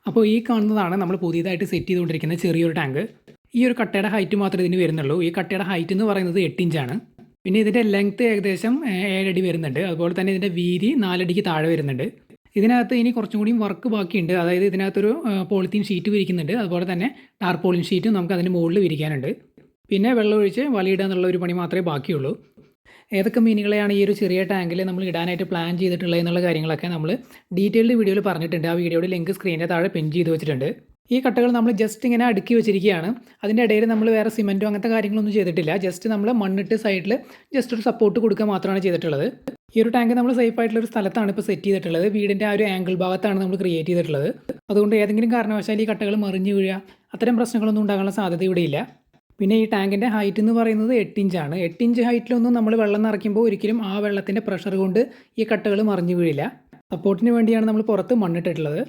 അപ്പോൾ ഈ കാണുന്നതാണ് നമ്മൾ പുതിയതായിട്ട് സെറ്റ് ചെയ്തുകൊണ്ടിരിക്കുന്ന ചെറിയൊരു ടാങ്ക്. ഈ ഒരു കട്ടയുടെ ഹൈറ്റ് മാത്രമേ ഇതിന് വരുന്നുള്ളൂ. ഈ കട്ടയുടെ ഹൈറ്റ് എന്ന് പറയുന്നത് 8 ഇഞ്ചാണ്. പിന്നെ ഇതിൻ്റെ ലെങ്ത്ത് ഏകദേശം 7 അടി വരുന്നുണ്ട്. അതുപോലെ തന്നെ ഇതിൻ്റെ വീതി 4 അടിക്ക് താഴെ വരുന്നുണ്ട്. ഇതിനകത്ത് ഇനി കുറച്ചും കൂടിയും വർക്ക് ബാക്കിയുണ്ട്. അതായത് ഇതിനകത്തൊരു പോളിത്തീൻ ഷീറ്റ് വിരിക്കുന്നുണ്ട്. അതുപോലെ തന്നെ ടാർപോളിൻ ഷീറ്റും നമുക്ക് അതിന് മുകളിൽ വിരിക്കാനുണ്ട്. പിന്നെ വെള്ളമൊഴിച്ച് വലയിടുക എന്നുള്ള ഒരു പണി മാത്രമേ ബാക്കിയുള്ളൂ. ഏതൊക്കെ മീനുകളെയാണ് ഈ ഒരു ചെറിയ ടാങ്കിൽ നമ്മൾ ഇടാനായിട്ട് പ്ലാൻ ചെയ്തിട്ടുള്ളത് എന്നുള്ള കാര്യങ്ങളൊക്കെ നമ്മൾ ഡീറ്റെയിൽഡ് വീഡിയോയിൽ പറഞ്ഞിട്ടുണ്ട്. ആ വീഡിയോയുടെ ലിങ്ക് സ്ക്രീനിൻ്റെ താഴെ പിൻ ചെയ്ത് വെച്ചിട്ടുണ്ട്. ഈ കട്ടകൾ നമ്മൾ ജസ്റ്റ് ഇങ്ങനെ അടുക്കി വെച്ചിരിക്കുകയാണ്. അതിൻ്റെ ഇടയിൽ നമ്മൾ വേറെ സിമെൻറ്റോ അങ്ങനത്തെ കാര്യങ്ങളൊന്നും ചെയ്തിട്ടില്ല. ജസ്റ്റ് നമ്മൾ മണ്ണിട്ട് സൈഡിൽ ജസ്റ്റ് ഒരു സപ്പോർട്ട് കൊടുക്കുക മാത്രമാണ് ചെയ്തിട്ടുള്ളത്. ഈ ഒരു ടാങ്ക് നമ്മൾ സേഫ് ആയിട്ടുള്ള ഒരു സ്ഥലത്താണ് ഇപ്പോൾ സെറ്റ് ചെയ്തിട്ടുള്ളത്. വീടിൻ്റെ ആ ഒരു ആംഗിൾ ഭാഗത്താണ് നമ്മൾ ക്രിയേറ്റ് ചെയ്തിട്ടുള്ളത്. അതുകൊണ്ട് ഏതെങ്കിലും കാരണവശാൽ ഈ കട്ടകൾ മറിഞ്ഞു വീഴുക അത്തരം പ്രശ്നങ്ങളൊന്നും ഉണ്ടാകാനുള്ള സാധ്യത ഇവിടെയില്ല. പിന്നെ ഈ ടാങ്കിൻ്റെ ഹൈറ്റ് എന്ന് പറയുന്നത് 8 ഇഞ്ചാണ്. 8 ഇഞ്ച് ഹൈറ്റിലൊന്നും നമ്മൾ വെള്ളം നിറയ്ക്കുമ്പോൾ ഒരിക്കലും ആ വെള്ളത്തിൻ്റെ പ്രഷർ കൊണ്ട് ഈ കട്ടകൾ മറിഞ്ഞു വീഴില്ല. സപ്പോർട്ടിന് വേണ്ടിയാണ് നമ്മൾ പുറത്ത് മണ്ണിട്ടിട്ടുള്ളത്.